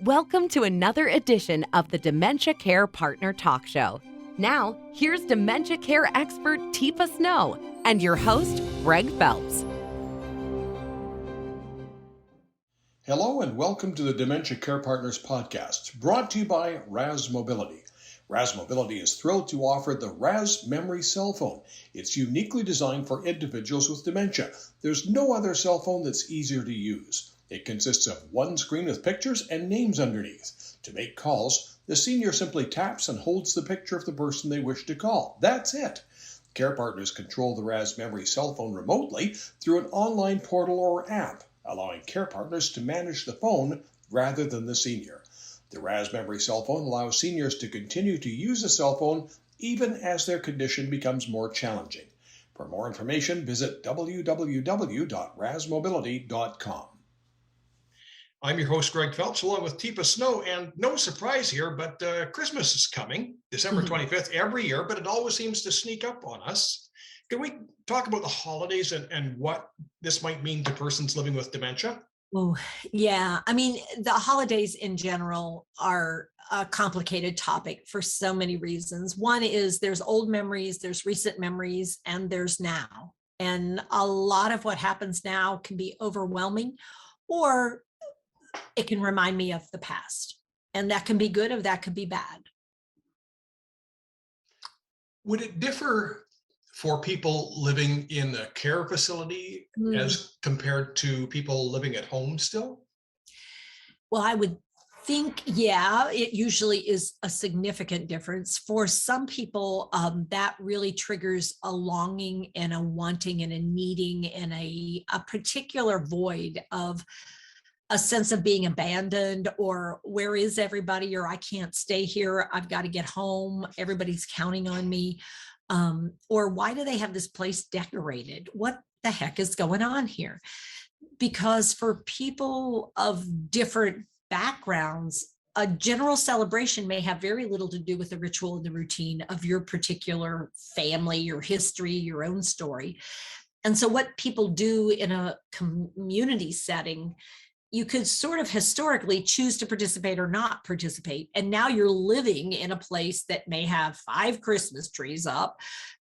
Welcome to another edition of the Dementia Care Partner Talk Show. Now, here's dementia care expert Teepa Snow and your host, Greg Phelps. Hello and welcome to the Dementia Care Partners podcast, brought to you by Raz Mobility. Raz Mobility is thrilled to offer the Raz Memory cell phone. It's uniquely designed for individuals with dementia. There's no other cell phone that's easier to use. It consists of one screen with pictures and names underneath. To make calls, the senior simply taps and holds the picture of the person they wish to call. That's it. Care Partners control the Raz Memory cell phone remotely through an online portal or app, allowing Care Partners to manage the phone rather than the senior. The Raz Memory cell phone allows seniors to continue to use the cell phone even as their condition becomes more challenging. For more information, visit www.razmobility.com. I'm your host, Greg Phelps, along with Teepa Snow, and no surprise here, but Christmas is coming, December 25th every year, but it always seems to sneak up on us. Can we talk about the holidays and what this might mean to persons living with dementia? Oh, yeah. I mean, the holidays in general are a complicated topic for so many reasons. One is there's old memories, there's recent memories, and there's now. And a lot of what happens now can be overwhelming, or it can remind me of the past. And that can be good or that could be bad. Would it differ for people living in a care facility as compared to people living at home still? Well, I would think, yeah, it usually is a significant difference. For some people, that really triggers a longing and a wanting and a needing and a particular void of a sense of being abandoned, or where is everybody, or I can't stay here, I've got to get home, everybody's counting on me. Or why do they have this place decorated? What the heck is going on here? Because for people of different backgrounds, a general celebration may have very little to do with the ritual and the routine of your particular family, your history, your own story. And so what people do in a community setting, you could sort of historically choose to participate or not participate. And now you're living in a place that may have 5 Christmas trees up.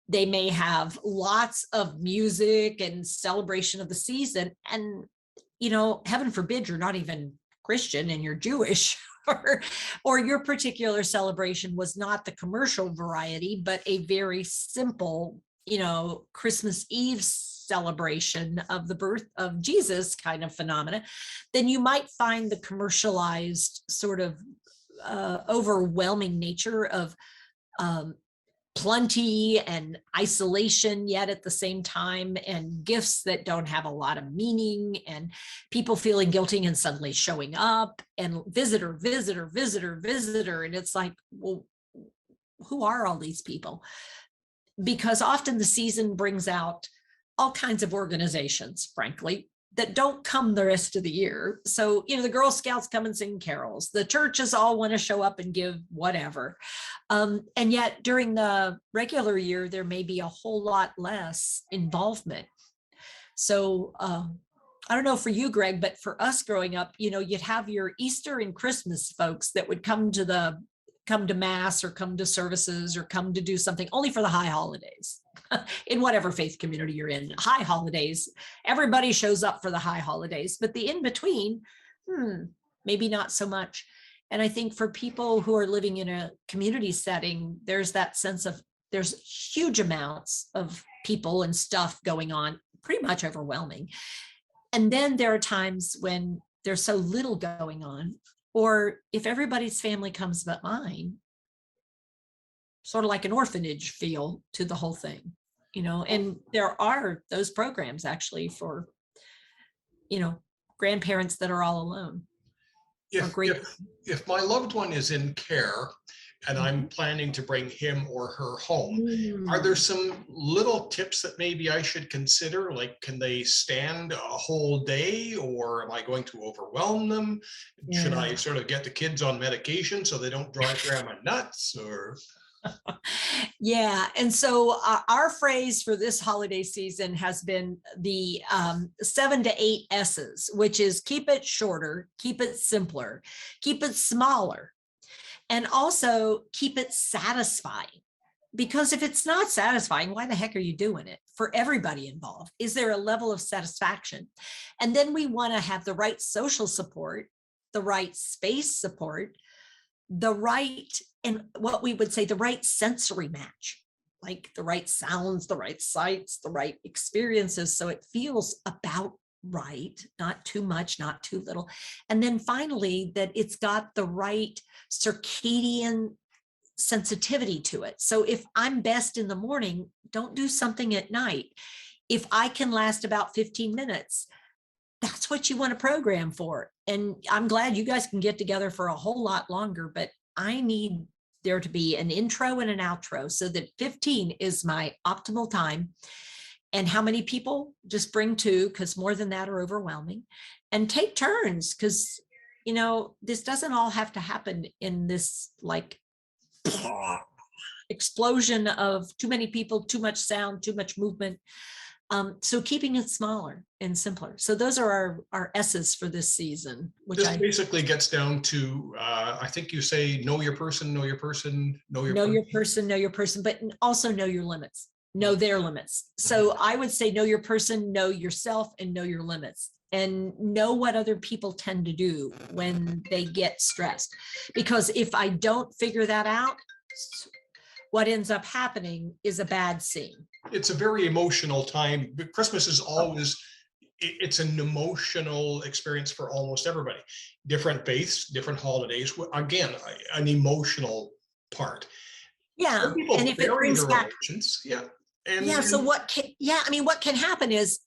They may have lots of music and celebration of the season. And, you know, heaven forbid you're not even Christian and you're Jewish, or your particular celebration was not the commercial variety, but a very simple, Christmas Eve celebration of the birth of Jesus kind of phenomena, then you might find the commercialized sort of overwhelming nature of plenty and isolation yet at the same time, and gifts that don't have a lot of meaning, and people feeling guilty and suddenly showing up, and visitor. And it's like, well, who are all these people? Because often the season brings out all kinds of organizations, frankly, that don't come the rest of the year. So, the Girl Scouts come and sing carols. The churches all want to show up and give whatever. And yet during the regular year, there may be a whole lot less involvement. So I don't know for you, Greg, but for us growing up, you'd have your Easter and Christmas folks that would come to mass or come to services or come to do something only for the high holidays. In whatever faith community you're in, high holidays, everybody shows up for the high holidays, but the in-between, maybe not so much. And I think for people who are living in a community setting, there's that sense of there's huge amounts of people and stuff going on, pretty much overwhelming. And then there are times when there's so little going on, or if everybody's family comes but mine, sort of like an orphanage feel to the whole thing, and there are those programs actually for, grandparents that are all alone. If my loved one is in care and I'm planning to bring him or her home, are there some little tips that maybe I should consider? Like, can they stand a whole day, or am I going to overwhelm them? Should I sort of get the kids on medication so they don't drive grandma nuts, or? Yeah. And so our phrase for this holiday season has been the 7 to 8 S's, which is keep it shorter, keep it simpler, keep it smaller, and also keep it satisfying. Because if it's not satisfying, why the heck are you doing it? For everybody involved, is there a level of satisfaction? And then we want to have the right social support, the right space support, the right, and what we would say, the right sensory match, like the right sounds, the right sights, the right experiences. So it feels about right, not too much, not too little. And then finally, that it's got the right circadian sensitivity to it. So if I'm best in the morning, don't do something at night. If I can last about 15 minutes, that's what you want to program for. And I'm glad you guys can get together for a whole lot longer, but I need there to be an intro and an outro so that 15 is my optimal time. And how many people? Just bring 2, because more than that are overwhelming, and take turns, because this doesn't all have to happen in this like explosion of too many people, too much sound, too much movement. So keeping it smaller and simpler. So those are our S's for this season, which This basically gets down to, I think you say, know your person, know your person, know your person. Know your person, but also know your limits, know their limits. So I would say know your person, know yourself, and know your limits, and know what other people tend to do when they get stressed. Because if I don't figure that out, what ends up happening is a bad scene. It's a very emotional time. But Christmas is always, it's an emotional experience for almost everybody. Different faiths, different holidays. Again, an emotional part. Yeah. Some people And if it bury brings their back, emotions. Yeah. so what can happen is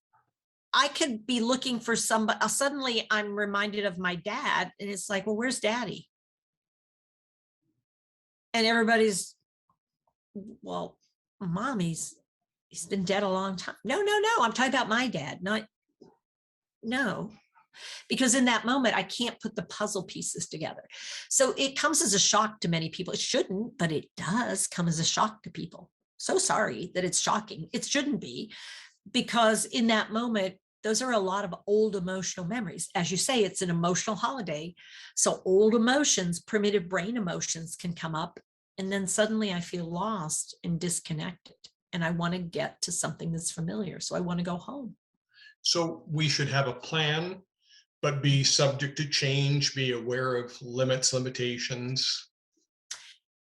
I could be looking for somebody. Suddenly I'm reminded of my dad, and it's like, well, where's daddy? And everybody's, well, he's been dead a long time. No. I'm talking about my dad, not, no. Because in that moment, I can't put the puzzle pieces together. So it comes as a shock to many people. It shouldn't, but it does come as a shock to people. So sorry that it's shocking. It shouldn't be, because in that moment, those are a lot of old emotional memories. As you say, it's an emotional holiday. So old emotions, primitive brain emotions can come up. And then suddenly I feel lost and disconnected. And I want to get to something that's familiar. So I want to go home. So we should have a plan, but be subject to change, be aware of limits, limitations.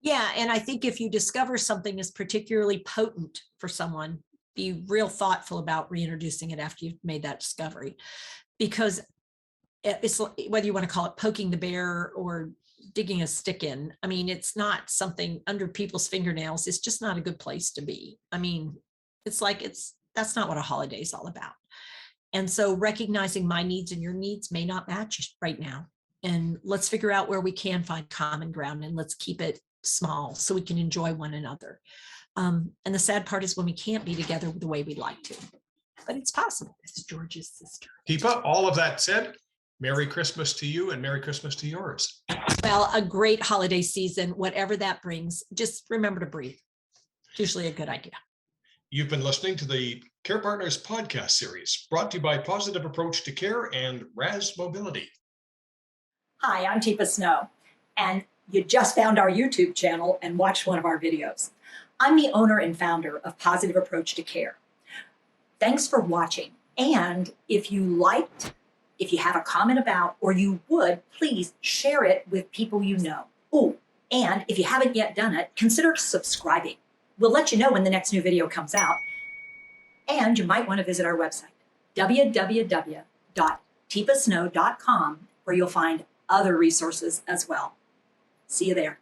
Yeah. And I think if you discover something is particularly potent for someone, be real thoughtful about reintroducing it after you've made that discovery. Because it's, whether you want to call it poking the bear or digging a stick in, I mean, it's not something under people's fingernails. It's just not a good place to be. I mean, it's like, that's not what a holiday is all about. And so recognizing my needs and your needs may not match right now. And let's figure out where we can find common ground, and let's keep it small so we can enjoy one another. And the sad part is when we can't be together the way we'd like to, but it's possible. It's George's sister. Teepa, all of that said, Merry Christmas to you and Merry Christmas to yours. Well, a great holiday season, whatever that brings. Just remember to breathe. It's usually a good idea. You've been listening to the Care Partners podcast series, brought to you by Positive Approach to Care and RAS Mobility. Hi, I'm Teepa Snow, and you just found our YouTube channel and watched one of our videos. I'm the owner and founder of Positive Approach to Care. Thanks for watching. And if you liked, if you have a comment about, or you would, please share it with people you know. Oh, and if you haven't yet done it, consider subscribing. We'll let you know when the next new video comes out. And you might want to visit our website, www.teepasnow.com, where you'll find other resources as well. See you there.